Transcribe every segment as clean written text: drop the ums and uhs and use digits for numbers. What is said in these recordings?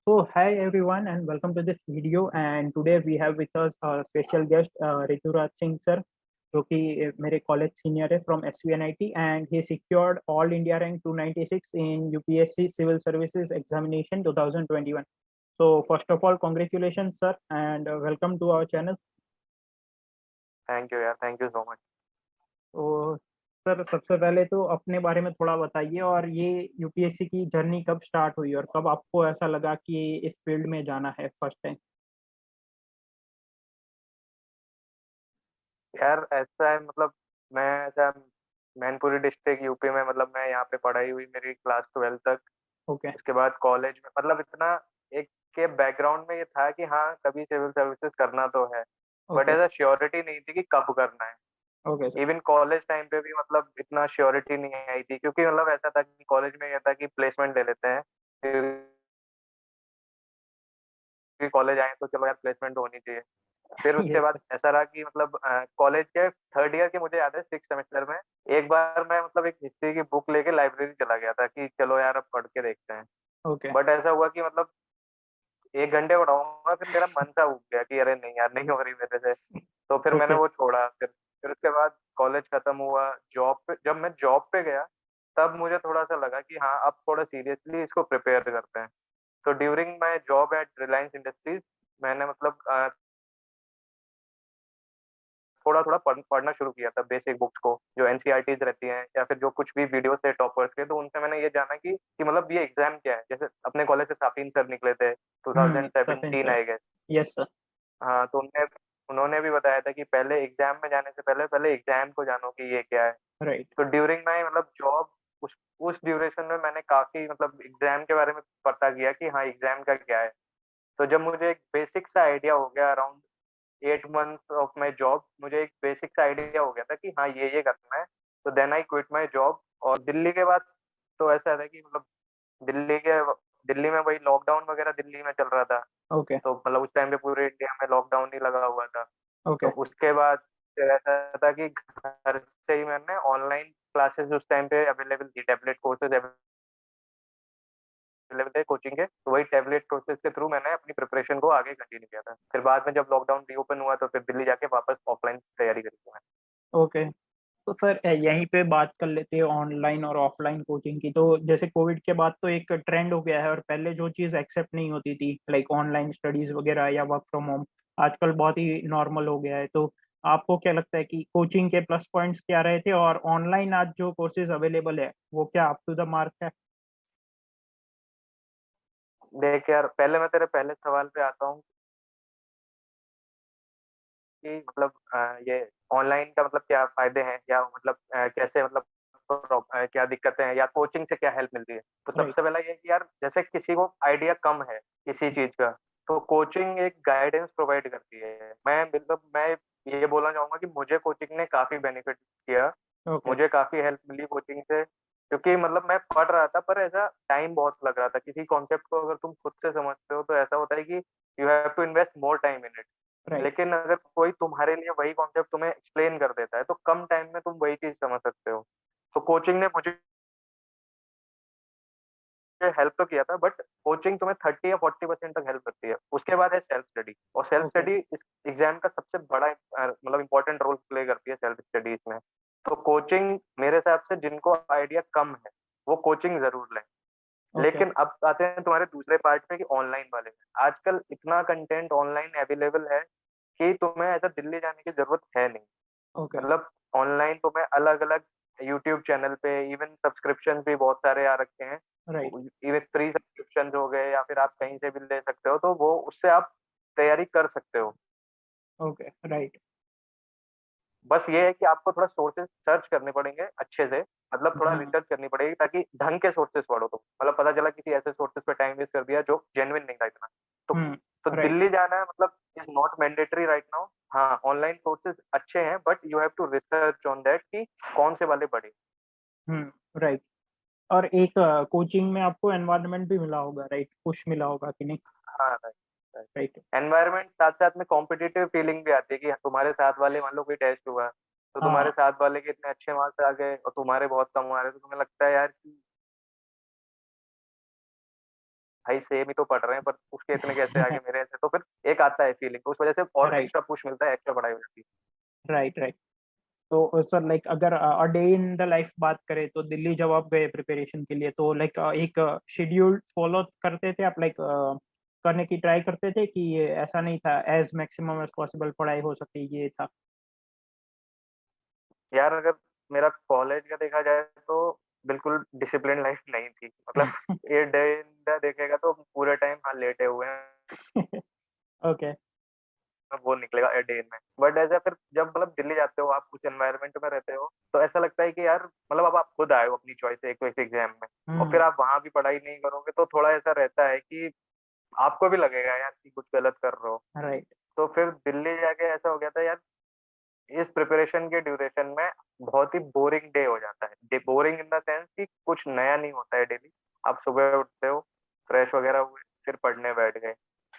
So hi everyone and welcome to this video and today we have with us a special guest Rituraj Singh sir जो कि मेरे college senior है from SVNIT and he secured all India rank 296 in UPSC Civil Services Examination 2021. So first of all congratulations sir and welcome to our channel. Thank you यार, thank you so much. तो sir सबसे पहले तो अपने बारे में थोड़ा बताइए और ये यूपीएससी की जर्नी कब स्टार्ट हुई और कब आपको ऐसा लगा कि इस फील्ड में जाना है फर्स्ट टाइम। यार ऐसा है, मतलब मैं ऐसा मैनपुरी डिस्ट्रिक्ट यूपी में, मतलब मैं यहाँ पे पढ़ाई हुई मेरी क्लास 12 तक। ओके उसके बाद कॉलेज में मतलब इतना एक के बैकग्राउंड में ये था कि हाँ कभी सिविल सर्विसेज करना तो है, बट ओके ऐसा श्योरिटी नहीं थी कि कब करना है। Okay sir. Even college time पे भी मतलब इतना श्योरिटी नहीं आई थी, क्योंकि मतलब ऐसा था कि कॉलेज में ये था कि प्लेसमेंट ले लेते हैं, क्योंकि कॉलेज आए तो चलो यार प्लेसमेंट तो होनी चाहिए। फिर उसके यस बाद सर। ऐसा रहा कि मतलब कॉलेज के थर्ड ईयर के, मुझे याद है 6 सेमेस्टर में एक बार मैं मतलब एक हिस्ट्री की बुक लेके लाइब्रेरी चला गया था कि चलो यार अब पढ़ के देखते हैं। ओके बट ऐसा हुआ कि मतलब 1 घंटे पढ़ाऊंगा, फिर मेरा मन सा उग गया कि अरे नहीं यार नहीं हो रही मेरे से। तो फिर मैंने ओके वो छोड़ा। फिर उसके बाद कॉलेज खत्म हुआ, जॉब पे जब मैं जॉब पे गया तब मुझे थोड़ा सा लगा कि हाँ अब थोड़ा सीरियसली इसको प्रिपेयर करते हैं। तो during my job eight Reliance industries मैंने मतलब थोड़ा थोड़ा पढ़ना शुरू किया था बेसिक बुक्स को, जो एनसीईआरटीज रहती हैं या फिर जो कुछ भी वीडियो से टॉपर्स के, तो उनसे मैंने ये जाना कि मतलब ये एग्जाम क्या है। जैसे अपने कॉलेज से साफिन सर निकले थे Safin 2017 sir. I guess. Yes sir. हाँ, तो उन्होंने भी बताया था कि पहले एग्जाम में जाने से पहले पहले एग्जाम को जानो कि ये क्या है। राइट। तो ड्यूरिंग माई मतलब जॉब उस ड्यूरेशन में मैंने काफी मतलब एग्जाम के बारे में पता किया कि हाँ एग्जाम का क्या है। तो जब मुझे एक बेसिक सा आइडिया हो गया around 8 months of my job, मुझे एक बेसिक सा आइडिया हो गया था कि हाँ ये करना है। तो then I quit my job. और दिल्ली के बाद तो ऐसा था कि मतलब दिल्ली के दिल्ली में वही लॉकडाउन वगैरह दिल्ली में चल रहा था। ओके तो मतलब उस टाइम पे पूरे इंडिया में लॉकडाउन ही लगा हुआ था। तो ओके उसके बाद फिर ऐसा था कि घर से ही मैंने ऑनलाइन क्लासेस उस टाइम पे अवेलेबल थी, टैबलेट कोर्सेज अवेलेबल थे कोचिंग के, तो वही टैबलेट कोर्सेज के थ्रू मैंने अपनी प्रिपरेशन को आगे कंटिन्यू किया था। फिर बाद में जब लॉकडाउन रीओपन हुआ तो फिर दिल्ली जाके वापस ऑफलाइन तैयारी करी थी मैंने। ओके। तो सर यहीं पे बात कर लेते हैं ऑनलाइन और ऑफलाइन कोचिंग की। तो जैसे कोविड के बाद तो एक ट्रेंड हो गया है और पहले जो चीज़ एक्सेप्ट नहीं होती थी लाइक ऑनलाइन स्टडीज वगैरह या वर्क फ्रॉम होम, आजकल बहुत ही नॉर्मल हो गया है। तो आपको क्या लगता है कि कोचिंग के प्लस पॉइंट्स क्या रहे थे और ऑनलाइन आज जो कोर्सेज अवेलेबल है वो क्या अप टू द मार्क है। देख यार, पहले मैं तेरे पहले सवाल पे आता हूँ कि मतलब ये ऑनलाइन का मतलब क्या फायदे हैं, या मतलब कैसे मतलब क्या दिक्कतें हैं, या कोचिंग से क्या हेल्प मिलती है। तो राइट। सबसे पहला ये कि यार जैसे किसी को आइडिया कम है किसी चीज का, तो कोचिंग एक गाइडेंस प्रोवाइड करती है। मैं ये बोलना चाहूंगा कि मुझे कोचिंग ने काफी बेनिफिट किया। ओके। मुझे काफी हेल्प मिली कोचिंग से, क्योंकि मतलब मैं पढ़ रहा था पर ऐसा टाइम बहुत लग रहा था। किसी कॉन्सेप्ट को अगर तुम खुद से समझते हो तो ऐसा होता है कि you have to invest more time in it. Right. लेकिन अगर कोई तुम्हारे लिए वही कॉन्सेप्ट तुम्हें एक्सप्लेन कर देता है तो कम टाइम में तुम वही चीज समझ सकते हो। तो कोचिंग ने मुझे हेल्प तो किया था, बट कोचिंग तुम्हें 30 या 40% तक हेल्प करती है। उसके बाद है सेल्फ स्टडी, और सेल्फ ओके। स्टडी इस एग्जाम का सबसे बड़ा मतलब इंपॉर्टेंट रोल प्ले करती है सेल्फ स्टडी इसमें। तो कोचिंग मेरे हिसाब से जिनको आइडिया कम है वो कोचिंग जरूर लें। ओके। लेकिन अब आते हैं तुम्हारे दूसरे पार्ट में कि ऑनलाइन वाले में आजकल इतना कंटेंट ऑनलाइन अवेलेबल है कि तुम्हें ऐसा दिल्ली जाने की जरूरत है नहीं। ओके। मतलब ऑनलाइन तुम्हें अलग अलग यूट्यूब चैनल पे इवन सब्सक्रिप्शन भी बहुत सारे आ रखे हैं। राइट। इवन फ्री सब्सक्रिप्शन हो गए या फिर आप कहीं से भी ले सकते हो, तो वो उससे आप तैयारी कर सकते हो। ओके। राइट। बस ये है कि आपको थोड़ा सोर्सेज सर्च करने पड़ेंगे अच्छे से, मतलब थोड़ा हम्म। रिसर्च करनी पड़ेगी ताकि ढंग के सोर्सेज पढ़ो। तो मतलब पता चला किसी ऐसे सोर्सेज पे टाइम वेस्ट कर दिया जो जेन्युइन नहीं था इतना। तो हम्म। तो राइट। दिल्ली जाना है मतलब is not mandatory right now. हाँ, ऑनलाइन सोर्सेज अच्छे हैं, but you have to research on that कि कौन से वाले पढ़े। राइट। और एक कोचिंग में आपको एनवायरनमेंट भी मिला होगा राइट, पुश मिला होगा कि नहीं। हाँ, राइट। राइट। एनवायरमेंट साथ साथ में कॉम्पिटिटिव फीलिंग भी आती है कि तुम्हारे साथ वाले, मान लो कोई टेस्ट हुआ तो तुम्हारे हाँ। साथ वाले के इतने अच्छे मार्क्स आ गए और तुम्हारे बहुत कम आ रहे, तो तुम्हें लगता है यार कि भाई सेम ही तो पढ़ रहे हैं, पर उसके इतने कैसे आ गए मेरे ऐसे, तो फिर एक आता है फीलिंग, तो उस वजह से और राइट, एक्स्ट्रा पुश मिलता है, एक्स्ट्रा पढ़ाई हो जाती है। Right, right. तो सर लाइक अगर डे इन द लाइफ बात करें तो दिल्ली जब आप गए प्रिपरेशन के लिए तो लाइक एक शेड्यूल फॉलो करते थे आप लाइक करने की ट्राई करते थे कि ये ऐसा नहीं था एज मैक्सिमम एज पॉसिबल पढ़ाई हो सके ये था? यार अगर मेरा कॉलेज का देखा जाए तो बिल्कुल डिसिप्लिन लाइफ नहीं थी, मतलब ये डे इन देखेगा तो पूरे टाइम हाँ लेटे हुए हैं, ओके, वो निकलेगा डे इन में। बट ऐसा फिर जब मतलब दिल्ली जाते हो, आप उस एनवायरनमेंट में रहते हो, तो ऐसा लगता है कि यार मतलब अब आप खुद आए हो अपनी चॉइस से एक वैसे एग्जाम में, और फिर हुँ, आप वहां भी पढ़ाई नहीं करोगे तो थोड़ा ऐसा रहता है कि आपको भी लगेगा यार कि कुछ गलत कर रहे हो। राइट, तो फिर दिल्ली जाके ऐसा हो गया था यार, इस प्रिपरेशन के ड्यूरेशन में बहुत ही बोरिंग डे हो जाता है, बोरिंग इन द सेंस कि कुछ नया नहीं होता है डेली। आप सुबह उठते हो, फ्रेश वगैरह हुए, फिर पढ़ने बैठ गए,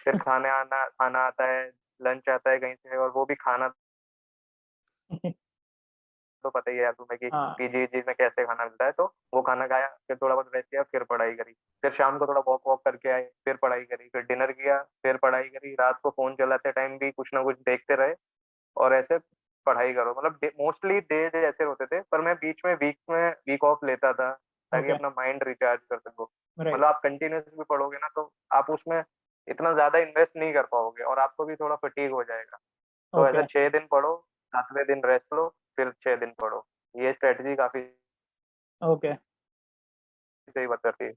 फिर खाना आता है, लंच आता है कहीं से, और वो भी खाना तो पता ही है यार तुम्हें कि हाँ, पीजी जी में कैसे खाना मिलता है, तो वो खाना खाया, फिर थोड़ा बहुत रेस्ट किया, फिर पढ़ाई करी, फिर शाम को थोड़ा वॉक वॉक करके आए, फिर पढ़ाई करी, फिर डिनर किया, फिर पढ़ाई करी, रात को फोन चलाते टाइम भी कुछ ना कुछ देखते रहे, और ऐसे पढ़ाई करो। मतलब मोस्टली डे ऐसे होते थे, पर मैं बीच में वीक ऑफ लेता था ताकि ओके, अपना माइंड रिचार्ज कर सको। मतलब राइट, आप कंटिन्यूस भी पढ़ोगे ना तो आप उसमें इतना ज्यादा इन्वेस्ट नहीं कर पाओगे, और आपको भी थोड़ा फटीग हो जाएगा। तो ऐसा ओके, 6 दिन पढ़ो, 7वें दिन रेस्ट लो, फिर 6 दिन पढ़ो। ये स्ट्रेटजी काफी ओके, सही बताती है।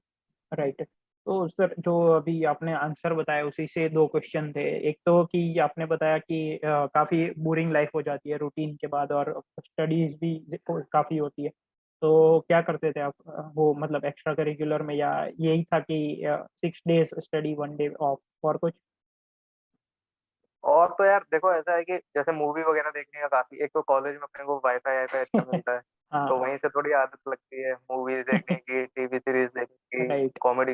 राइट। तो सर जो अभी आपने आंसर बताया उसी से 2 क्वेश्चन थे। एक तो कि आपने बताया कि काफ़ी बोरिंग लाइफ़ हो जाती है रूटीन के बाद और स्टडीज़ भी काफ़ी होती है। तो क्या करते थे आप वो मतलब एक्स्ट्रा करिकुलर में या यही था कि 6 डेज़ स्टडी 1 डे ऑफ और कुछ? और तो यार देखो ऐसा है कि जैसे मूवी वगैरह देखने का काफी, एक तो कॉलेज में अपने को वाईफाई वाईफाई अच्छा मिलता है, हाँ, तो वहीं से थोड़ी आदत लगती है मूवीज देखने की, टीवी सीरीज देखने की, राइट। कॉमेडी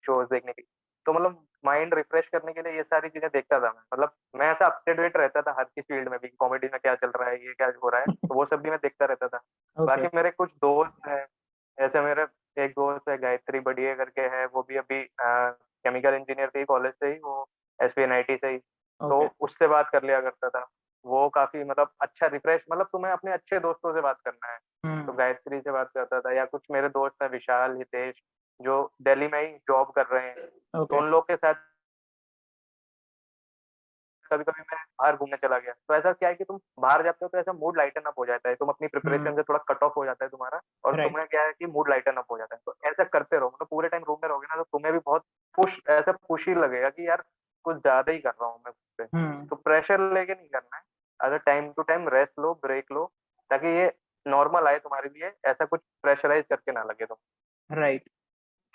शोज देखने की। तो मतलब माइंड रिफ्रेश करने के लिए ये सारी चीजें देखता था मैं, मतलब मैं ऐसा अप टू डेट रहता था हर किसी फील्ड में भी, कॉमेडी में क्या चल रहा है, ये क्या हो रहा है, तो वो सब भी मैं देखता रहता था। ओके, बाकी मेरे कुछ दोस्त हैं, ऐसे मेरे एक दोस्त है गायत्री बढ़िया करके है, वो भी अभी केमिकल इंजीनियर थी कॉलेज से ही, वो एसपीएनआईटी से ही, तो ओके। उससे बात कर लिया करता था। वो काफी मतलब अच्छा रिफ्रेश, मतलब तुम्हें अपने अच्छे दोस्तों से बात करना है तो हुँ, गायत्री से बात करता था, या कुछ मेरे दोस्त हैं विशाल, हितेश, जो दिल्ली में ही जॉब कर रहे हैं, तो ओके। उन लोग के साथ कभी कभी मैं बाहर घूमने चला गया। तो ऐसा क्या है कि तुम बाहर जाते हो तो ऐसा मूड लाइटन अप हो जाता है, तुम अपनी हुँ, प्रिपरेशन से थोड़ा कट ऑफ हो जाता है तुम्हारा, और राइट। तुम्हें क्या है कि मूड लाइटन अप हो जाता है। तो ऐसा करते रहो, मतलब पूरे टाइम रूम में रहोगे ना तो तुम्हें भी बहुत पुश ही लगेगा कि यार कुछ ज्यादा ही कर रहा हूँ मैं खुद पे। हुँ, तो प्रेशर लेके नहीं करना है, अगर टाइम टू टाइम रेस्ट लो, ब्रेक लो, ताकि ये नॉर्मल आए तुम्हारे लिए, ऐसा कुछ प्रेशराइज करके ना लगे तुम। राइट।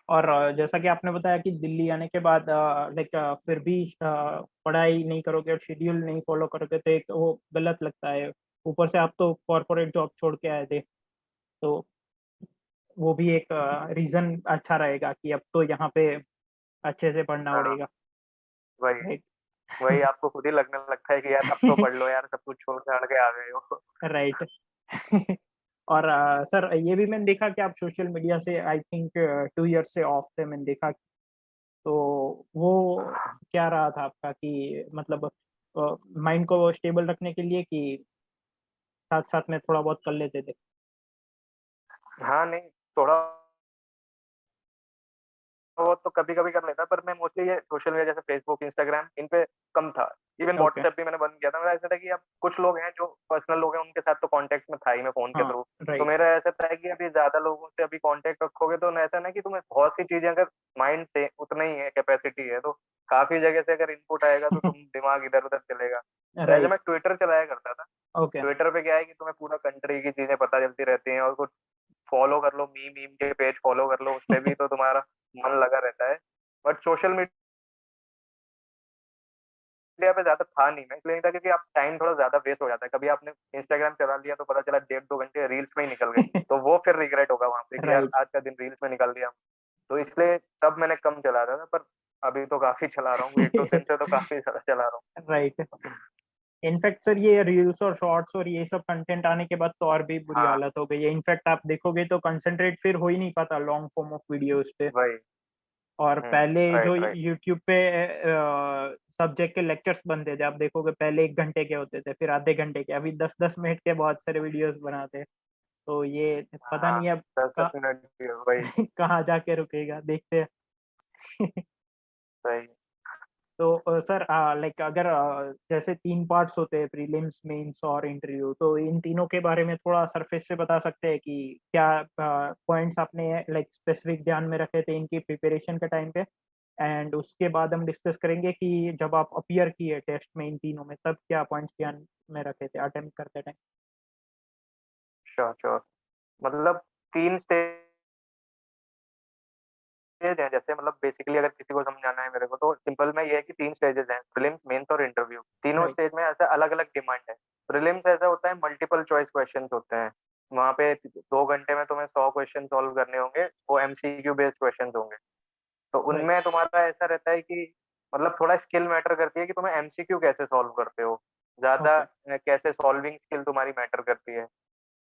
और जैसा कि आपने बताया कि दिल्ली आने के बाद लाइक फिर भी पढ़ाई नहीं करोगे और शेड्यूल नहीं फ़ॉलो करोगे तो एक वो गलत लगता है। ऊपर से आप तो कॉर्पोरेट जॉब छोड़ के आए थे, तो वो भी एक रीज़न अच्छा रहेगा कि अब तो यहाँ पे अच्छे से पढ़ना हाँ, पड़ेगा, वही राइट? वही आपको खुद ही लगने लगता है कि यार अब तो पढ़ लो यार, सब कुछ छोड़ छाड़ के आ गए हो। राइट। और सर ये भी मैंने देखा कि आप सोशल मीडिया से आई थिंक 2 ईयर्स से ऑफ थे मैंने देखा। तो वो क्या रहा था आपका कि मतलब माइंड को स्टेबल रखने के लिए कि साथ-साथ में थोड़ा बहुत कर लेते थे? हाँ, नहीं, थोड़ा वो तो कभी-कभी कर लेता, पर मैं मोस्टली ये सोशल मीडिया जैसे फ़ेसबुक, इंस्टाग्राम इन पे कम था। इवन ओके, व्हाट्सऐप भी मैंने बंद किया था। मेरा ऐसा था कि अब कुछ लोग हैं जो पर्सनल लोग हैं, उनके साथ तो कॉन्टैक्ट में था ही मैं फ़ोन के हाँ, थ्रू। तो राइट। मेरा ऐसा था कि अभी ज़्यादा लोगों से अभी कॉन्टैक्ट रखोगे तो ना ऐसा ना कि तुम्हें बहुत सी चीज़ें, अगर माइंड से उतना ही है, कैपेसिटी है, तो काफ़ी जगह से अगर इनपुट आएगा तो तुम दिमाग इधर-उधर चलेगा। तो ऐसे राइट, मैं ट्विटर चलाया करता था। ओके, ट्विटर पे क्या है कि तुम्हें पूरा कंट्री की चीज़ें पता चलती रहती हैं, और कुछ फॉलो कर लो, मीम-वीम के पेज फॉलो कर लो, उससे भी तो तुम्हारा मन लगा रहता है। बट सोशल मीडिया पे ज़्यादा था नहीं मैं, इसलिए नहीं था क्योंकि आप टाइम थोड़ा ज़्यादा वेस्ट हो जाता है। कभी आपने इंस्टाग्राम चला लिया तो पता चला डेढ़ 2 घंटे रील्स में ही निकल गए, तो वो फिर रिग्रेट होगा वहाँ पे कि यार राइट, आज का दिन रील्स में निकाल दिया। तो इसलिए तब मैंने कम चलाता था, पर अभी तो काफ़ी चला रहा हूँ, 1-2 दिन से तो काफ़ी ज़्यादा चला रहा राइट। हूँ। इनफैक्ट सर ये रील्स और शॉर्ट्स और ये सब कंटेंट आने के बाद तो और भी बुरी हाँ, हालत हो गई है। इनफैक्ट आप देखोगे तो कंसंट्रेट फिर हो ही नहीं पाता लॉन्ग फॉर्म ऑफ वीडियोस पे। वही। और पहले जो राइट, राइट। यूट्यूब पे सब्जेक्ट के लेक्चर्स बनते थे, आप देखोगे पहले 1 घंटे के होते थे, फिर आधे घंटे के, अभी 10-10 मिनट के बहुत सारे वीडियोस बनाते हैं। तो ये पता हाँ, नहीं अब 10-10 मिनट की वही, कहाँ जाके रुकेगा, देखते हैं। सही। तो सर लाइक अगर जैसे 3 पार्ट्स होते हैं, प्रीलिम्स, मेंस और इंटरव्यू, तो इन तीनों के बारे में थोड़ा सरफेस से बता सकते हैं कि क्या पॉइंट्स आपने लाइक स्पेसिफिक ध्यान में रखे थे इनकी प्रिपरेशन के टाइम पे। एंड उसके बाद हम डिस्कस करेंगे कि जब आप अपीयर किए टेस्ट में इन तीनों में, तब क्या पॉइंट्स ध्यान में रखे थे अटेम्प्ट करते टाइम। Sure, sure. मतलब 3 स्टेज है, जैसे मतलब बेसिकली अगर किसी को समझाना है मेरे को, तो सिंपल में ये है कि 3 स्टेजेस हैं, प्रीलिम्स, मेंस और इंटरव्यू। तीनों राइट। स्टेज में ऐसा अलग-अलग डिमांड है। प्रीलिम्स ऐसा होता है, मल्टीपल चॉइस क्वेश्चंस होते हैं। वहाँ पे 2 घंटे में तुम्हें 100 क्वेश्चन सॉल्व करने होंगे, वो एमसीक्यू बेस्ड क्वेश्चंस होंगे। तो राइट। उनमें तुम्हारा ऐसा रहता है कि मतलब थोड़ा स्किल मैटर करती है कि तुम्हें एमसीक्यू कैसे सॉल्व करते हो। ज़्यादा ओके। कैसे सॉल्विंग स्किल तुम्हारी मैटर करती है।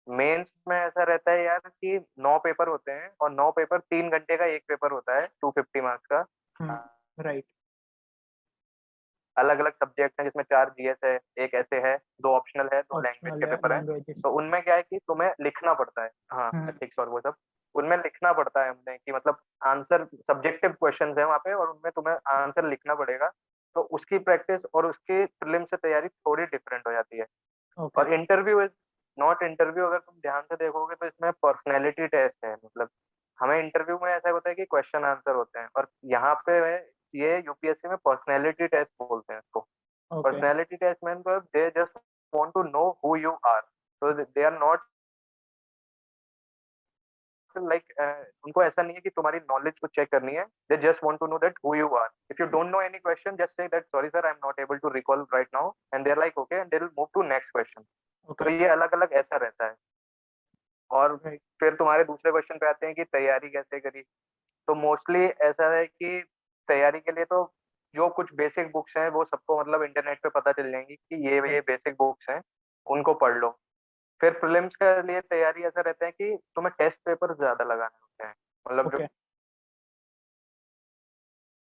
मेंस में ऐसा रहता है यार कि 9 पेपर होते हैं और 9 पेपर 3 घंटे का एक पेपर होता है 250 मार्क्स का। राइट। अलग-अलग सब्जेक्ट हैं जिसमें 4 जीएस है, 1 ऐसे है, 2 ऑप्शनल है, 2 लैंग्वेज ऑप्शनल के है, पेपर हैं। लैंग्वेजेस। तो उनमें क्या है कि तुम्हें लिखना पड़ता है। हाँ, एथिक्स और वो सब। उनमें लिखना पड़ता है हमने कि मतलब आंसर सब्जेक्टिव क्वेश्चन्स हैं वहाँ पे और उनमें तुम्हें आंसर लिखना पड़ेगा। तो उसकी प्रैक्टिस और उसकी प्रीलिम से तैयारी थोड़ी डिफरेंट हो जाती है। ओके। और इंटरव्यू इज़ नॉट इंटरव्यू, अगर तुम ध्यान से देखोगे तो इसमें पर्सनैलिटी टेस्ट है। मतलब हमें इंटरव्यू में ऐसा होता है कि क्वेश्चन आंसर होते हैं और यहाँ पे ये यूपीएससी में पर्सनैलिटी टेस्ट बोलते हैं इसको। ओके। पर्सनैलिटी टेस्ट में मतलब they just want to know who you are. So they are not like उनको ऐसा नहीं है कि तुम्हारी नॉलेज को चेक करनी है। They just want to know that who you are. If you don't know any question, just say that sorry sir, I am not able to recall right now, and they are like okay, and they will move to next question. Okay. तो ये अलग-अलग ऐसा रहता है। और right. फिर तुम्हारे दूसरे क्वेश्चन पे आते हैं कि तैयारी कैसे करी। तो मोस्टली ऐसा है कि तैयारी के लिए तो जो कुछ बेसिक बुक्स हैं वो सबको मतलब इंटरनेट पे पता चल जाएंगी कि ये राइट। बेसिक बुक्स हैं, उनको पढ़ लो। फिर प्रीलिम्स के लिए तैयारी ऐसा रहता है कि तुम्हें टेस्ट पेपर ज्यादा लगाने होते हैं। मतलब जो ओके।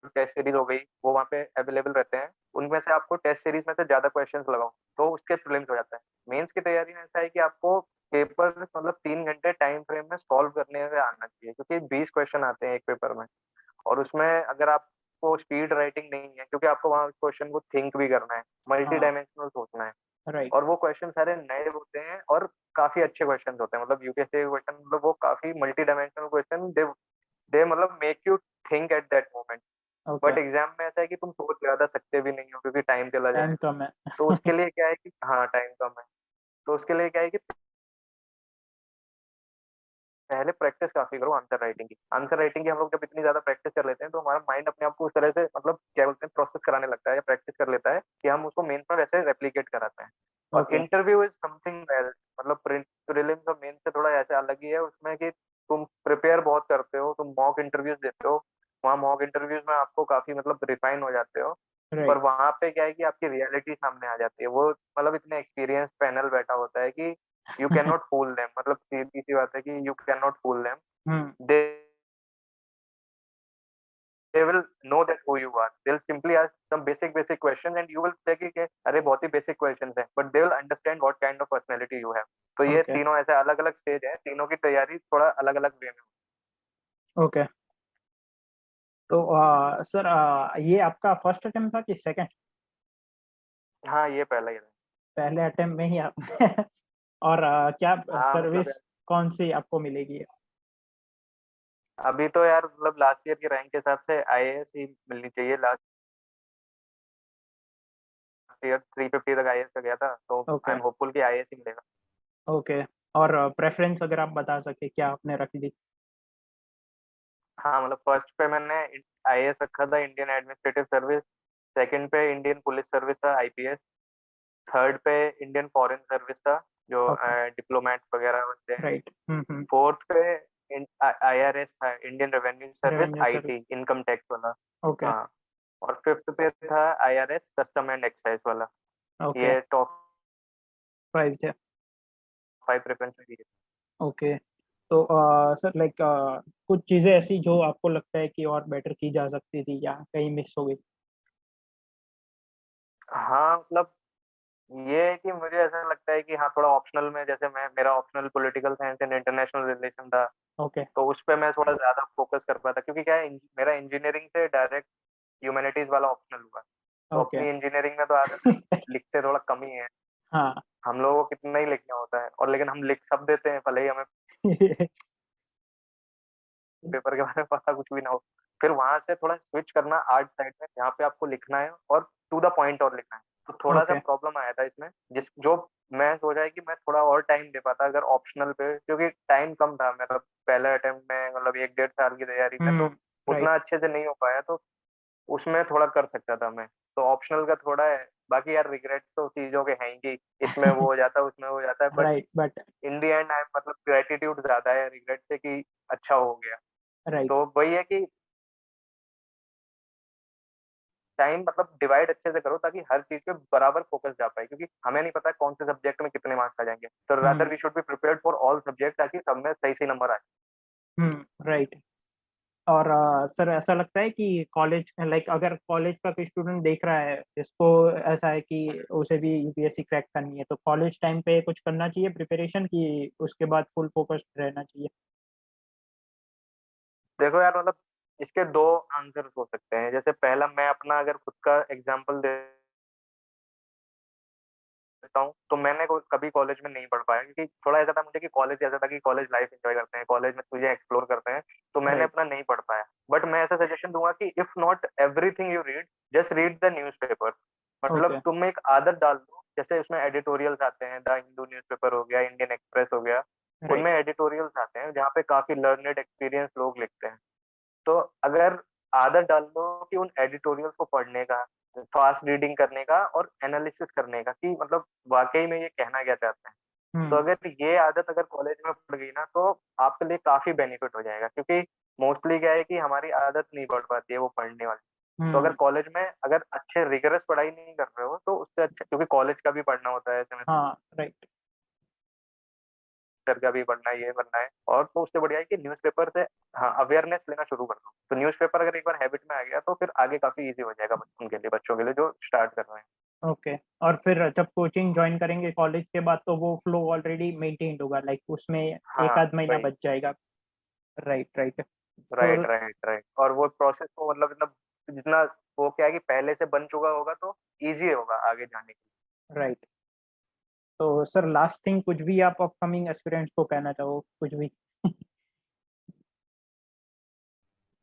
टेस्ट सीरीज हो गई वो वहाँ पे अवेलेबल रहते हैं, उनमें से आपको टेस्ट सीरीज में से ज्यादा क्वेश्चंस लगाओ तो उसके प्रीलिम्स हो जाता है। मेंस की तैयारी में ऐसा है कि आपको पेपर मतलब 3 घंटे टाइम फ्रेम में सॉल्व करने में आना चाहिए, क्योंकि 20 क्वेश्चन आते हैं एक पेपर में। और उसमें अगर आपको स्पीड राइटिंग नहीं है, क्योंकि आपको वहाँ क्वेश्चन को थिंक भी करना है, मल्टी हाँ। डायमेंशनल सोचना है। राइट। और वो क्वेश्चन सारे नए होते हैं और काफी अच्छे क्वेश्चन होते हैं। मतलब यूपीएससी के क्वेश्चन मतलब वो काफी मल्टी डायमेंशनल क्वेश्चन, दे मतलब make you think at that moment. Okay. But exam में ऐसा है कि तुम सोच ज्यादा सकते भी नहीं हो क्योंकि टाइम चला टाइम जाएगा। कम है। तो उसके लिए क्या है कि हाँ, टाइम कम है। तो उसके लिए क्या है कि पहले प्रैक्टिस काफी करो आंसर राइटिंग की। आंसर राइटिंग की हम लोग जब इतनी ज्यादा प्रैक्टिस कर लेते हैं तो हमारा माइंड अपने आप को उस तरह से मतलब क्या बोलते हैं प्रोसेस कराने लगता है या प्रैक्टिस कर लेता है कि हम उसको मेंस में वैसे रेप्लिकेट कराते हैं। और okay. Interview is something else. मतलब प्रीलिम्स और मेंस से थोड़ा ऐसे अलग ही है उसमें कि तुम प्रिपेयर बहुत करते हो, तुम मॉक इंटरव्यूज देते हो। वहाँ मॉक इंटरव्यूज में आपको काफी मतलब रिफाइन हो जाते हो। पर राइट। वहां पे क्या है कि आपकी रियलिटी सामने आ जाती है। वो मतलब इतने एक्सपीरियंस पैनल बैठा होता है कि you can not fool them. मतलब सीधी सी बात है कि you can not fool them. Hmm. They they will know that who you are. They'll simply ask some basic questions and you will say कि अरे बहुत ही basic questions हैं, but they will understand what kind of personality you have. तो ये okay. तीनों ऐसे अलग अलग स्टेज हैं, तीनों की तैयारी थोड़ा अलग अलग वे में। ओके। तो सर ये आपका फर्स्ट अटेम्प्ट था कि सेकंड? हाँ, ये पहला ही है। पहले अटेम्प्ट में ही आप और क्या हाँ मतलब सर्विस कौन सी आपको मिलेगी? अभी तो यार मतलब लास्ट ईयर की रैंक के हिसाब से आईएएस ही मिलनी चाहिए। लास्ट ईयर 350 तक आईएएस का गया था, तो आई ओके। एम होपफुल कि आईएएस ही मिलेगा। ओके। और प्रेफरेंस अगर आप बता सके क्या आपने रख दी? हाँ मतलब फर्स्ट पे मैंने आईएएस रखा था, इंडियन एडमिनिस्ट्रेटिव सर्विस। सेकंड पे इंडियन पुलिस सर्विस था, आईपीएस। थर्ड पे इंडियन फॉरेन सर्विस था, जो ओके। डिप्लोमेट वगैरह होते हैं। राइट। फोर्थ पे आईआरएस था, Indian revenue service, revenue service. IT, income tax वाला। ओके। हाँ। और फिफ्थ पे था आईआरएस, कस्टम एंड एक्साइज वाला। ओके, ये टॉप 5 थे। 5 प्रेफ़रेंस मेरी है। ओके। तो सर लाइक कुछ चीज़ें ऐसी जो आपको लगता है कि और बेटर की जा सकती थी या कहीं मिस हो गई? हाँ, मतलब ये है कि मुझे ऐसा लगता है कि हाँ, थोड़ा ऑप्शनल में जैसे मैं मेरा optional political science and international relation था, ओके, तो उस पे मैं थोड़ा ज़्यादा फ़ोकस कर पाता क्योंकि क्या है मेरा इंजीनियरिंग से डायरेक्ट ह्यूमैनिटीज़ वाला ऑप्शनल हुआ। तो ओके। अपनी इंजीनियरिंग में तो आदत है, लिखते थोड़ा कम ही हैं। हाँ। हम लोगों को कितना ही लिखना होता है और लेकिन हम लिख सब देते हैं, भले ही हमें पेपर के बारे में पता कुछ भी ना हो। फिर वहाँ से थोड़ा स्विच करना आर्ट साइड में, जहाँ पे आपको लिखना है और टू द पॉइंट और लिखना है। तो थोड़ा-सा ओके, प्रॉब्लम आया था इसमें, जो मैं सोचा है कि मैं थोड़ा और टाइम दे पाता अगर ऑप्शनल पे क्योंकि टाइम कम था मेरा पहले अटेम्प्ट में मतलब 1 डेढ़ साल की तैयारी में, हुँ, तो राइट, उतना अच्छे से नहीं हो पाया, तो उसमें थोड़ा कर सकता था मैं। तो ऑप्शनल का थोड़ा है, बाकी यार रिग्रेट्स तो चीज़ों के हैं ही कि इसमें वो हो जाता है, उसमें वो हो जाता है, but right, but in the and I मतलब ग्रैटिट्यूड ज़्यादा है रिग्रेट से कि अच्छा हो गया। राइट, तो वही है कि टाइम मतलब डिवाइड अच्छे से करो ताकि हर चीज़ पे बराबर फ़ोकस जा पाए क्योंकि हमें नहीं पता कौन से सब्जेक्ट में कितने मार्क्स आ जाएँगे। तो rather um, we should be prepared for all subject ताकि सब में सही-सही नंबर आए। हुँ, राइट। और सर ऐसा लगता है कि कॉलेज लाइक अगर कॉलेज का कोई स्टूडेंट देख रहा है, जिसको ऐसा है कि उसे भी यूपीएससी क्रैक करनी है, तो कॉलेज टाइम पे कुछ करना चाहिए प्रिपरेशन कि उसके बाद फुल फोकस्ड रहना चाहिए? देखो यार मतलब इसके 2 आंसर्स हो सकते हैं। जैसे पहला मैं अपना अगर खुद का एग्ज़ाम्पल दे देता हूँ, तो मैंने को कभी कॉलेज में नहीं पढ़ पाया क्योंकि थोड़ा ऐसा था मुझे कि कॉलेज ऐसा था कि कॉलेज लाइफ़ एन्जॉय करते हैं, कॉलेज में चीज़ें एक्सप्लोर करते हैं, तो मैंने राइट, अपना नहीं पढ़ पाया। बट मैं ऐसा सजेशन दूँगा कि if not everything you read, just read the newspaper. मतलब ओके, तुम एक आदत डाल दो, जैसे उसमें एडिटोरियल्स आते हैं, द हिंदू न्यूज़पेपर हो गया, इंडियन एक्सप्रेस हो गया, राइट, उनमें एडिटोरियल्स आते हैं जहाँ पे काफ़ी लर्नेड एक्सपीरियंस्ड लोग लिखते हैं। तो अगर आदत डाल लो कि उन एडिटोरियल्स को पढ़ने का, फास्ट रीडिंग करने का और एनालिसिस करने का कि मतलब वाक़ई में ये कहना क्या चाहते हैं। तो हुँ, अगर ये आदत अगर कॉलेज में पड़ गई ना तो आपके लिए काफ़ी बेनिफिट हो जाएगा क्योंकि मोस्टली क्या है कि हमारी आदत नहीं पड़ पाती है वो पढ़ने वाली। तो अगर हुँ, कॉलेज में अगर अच्छे रिगरस पढ़ाई नहीं कर रहे हो तो उससे अच्छा क्योंकि कॉलेज का भी पढ़ना होता है हाँ, राइट, सेमेस्टर का भी पढ़ना है, ये पढ़ना है और तो उससे बढ़िया है कि न्यूज़पेपर से हाँ, अवेयरनेस लेना शुरू कर दो। तो न्यूज़पेपर अगर एक बार हैबिट में आ गया तो फिर आगे काफ़ी ईज़ी हो जाएगा उनके लिए, बच्चों के लिए जो स्टार्ट कर रहे हैं। ओके। और फिर जब कोचिंग जॉइन करेंगे कॉलेज के बाद तो वो फ्लो ऑलरेडी मेंटेन्ड होगा लाइक उसमें 1 हाँ, आध महीना वही। बच जाएगा। Right, right. तो राइट, राइट, राइट और वो प्रोसेस को मतलब जितना वो क्या है कि पहले से बन चुका होगा तो ईज़ी होगा आगे जाने के राइट। तो सर लास्ट थिंग कुछ भी आप अपकमिंग एस्पिरेंट्स को कहना चाहो कुछ भी?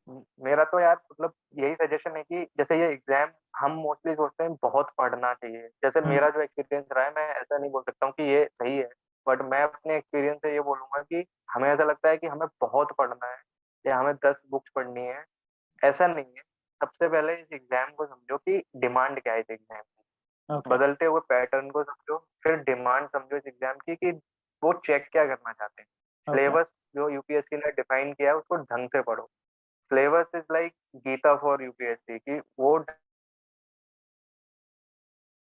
लिए। मेरा तो यार मतलब यही सजेशन है कि जैसे ये एग्ज़ाम हम मोस्टली सोचते हैं बहुत पढ़ना चाहिए। जैसे हुँ, मेरा जो एक्सपीरियंस रहा है मैं ऐसा नहीं बोल सकता हूँ कि ये सही है, बट मैं अपने एक्सपीरियंस से ये बोलूँगा कि हमें ऐसा लगता है कि हमें बहुत पढ़ना है या हमें 10 बुक्स पढ़नी है, ऐसा नहीं है। सबसे पहले इस एग्ज़ाम को समझो कि डिमांड क्या है इस एग्ज़ाम की। ओके, बदलते हुए पैटर्न को समझो, फिर डिमांड समझो इस एग्ज़ाम की कि वो चेक क्या करना चाहते हैं। ओके, सिलेबस जो यूपीएससी ने डिफाइन किया है उसको ढंग से पढ़ो। Syllabus is like Gita for UPSC कि वो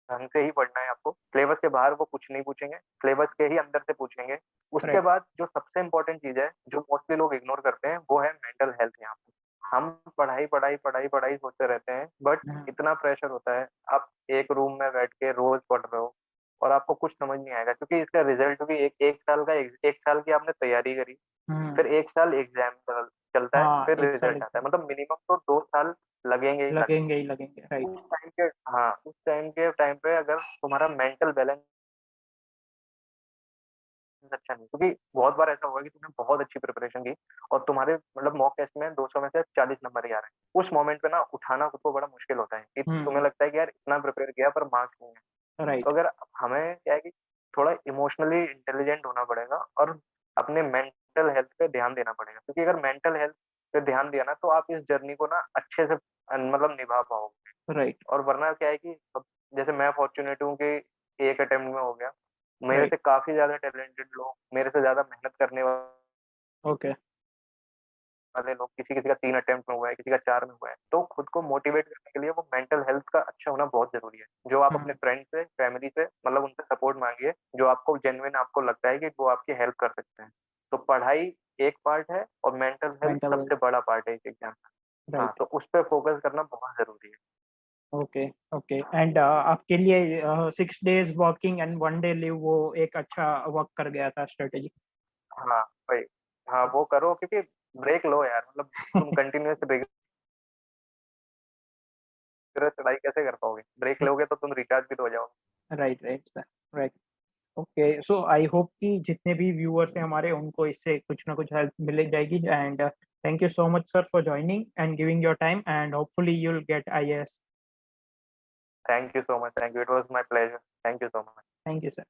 ढंग से ही पढ़ना है आपको। सिलेबस के बाहर वो कुछ नहीं पूछेंगे, सिलेबस के ही अंदर से पूछेंगे। उसके राइट। बाद जो सबसे इम्पोर्टेंट चीज़ है, जो मोस्टली लोग इग्नोर करते हैं, वो है मेंटल हेल्थ यहाँ पे। हम पढ़ाई, पढ़ाई, पढ़ाई, पढ़ाई सोचते रहते हैं, बट हुँ, इतना प्रेशर होता है, आप एक रूम में बैठ के रोज़ पढ़ रहे हो और आपको कुछ समझ नहीं आएगा क्योंकि इसका रिज़ल्ट भी एक 1 साल का 1 साल की आपने तैयारी करी, हुँ, फिर 1 साल एग्ज़ाम चलता है, हाँ, फिर 1 साल रिज़ल्ट आता है। एग्ज़ाम मतलब मिनिमम तो 2 साल लगेंगे ही लगेंगे। लगेंगे ही लगेंगे, राइट, उस टाइम पे अगर तुम्हारा मेंटल बैलेंस अच्छा नहीं क्योंकि बहुत बार ऐसा हुआ है कि तुमने बहुत अच्छी प्रिपरेशन की और तुम्हारे मतलब मॉक टेस्ट में 200 में से 40 नंबर ही आ रहे हैं। उस मोमेंट पे ना उठाना खुद को बड़ा मुश्किल होता है कि हुँ, तुम्हें लगता है कि यार इतना प्रिपेयर किया पर मार्क्स नहीं है। तो राइट, अगर हमें क्या है कि थोड़ा इमोशनली इंटेलिजेंट होना पड़ेगा और अपने मेंटल हेल्थ पे ध्यान देना पड़ेगा क्योंकि अगर मेंटल हेल्थ पे ध्यान दिया ना तो आप इस जर्नी को ना अच्छे से मतलब निभा पाओगे। राइट, और वरना क्या है कि अब जैसे मैं फॉर्च्यूनेट हूँ कि एक अटेम्प्ट में हो गया। मेरे राइट, से काफ़ी ज़्यादा टैलेंटेड लोग, मेरे से ज़्यादा मेहनत करने वाले ओके, वाले लोग, किसी-किसी का 3 अटेम्प्ट में हुआ है, किसी का 4 में हुआ है। तो खुद को मोटिवेट करने के लिए वो मेंटल हेल्थ का अच्छा होना बहुत ज़रूरी है। जो आप अपने फ्रेंड से, फैमिली से मतलब उनसे सपोर्ट माँगिए, जो आपको जेन्युइन आपको लगता है कि वो आपकी हेल्प कर सकते हैं। तो पढ़ाई एक पार्ट है और मेंटल हेल्थ मेंटल सबसे बड़ा पार्ट है इस एग्ज़ाम का। हाँ, राइट। तो उस पे फ़ोकस करना बहुत ज़रूरी है। ओके, ओके एंड आपके लिए 6 days working and 1 day leave वो एक अच्छा वर्क कर गया था स्ट्रैटेजी। हाँ, वही। हाँ, वो करो क्योंकि ब्रेक लो यार, मतलब तुम कंटीन्यूअस रिगरस पढ़ाई कैसे कर पाओगे? ब्रेक लोगे तो तुम रिचार्ज भी तो हो जाओगे। Right, right sir, right. Okay, so I hope कि जितने भी व्यूअर्स हैं हमारे उनको इससे कुछ ना कुछ हेल्प मिल जाएगी and thank you so much sir for joining and giving your time and hopefully you will get IAS. Thank you so much, thank you. It was my pleasure. Thank you so much. Thank you sir.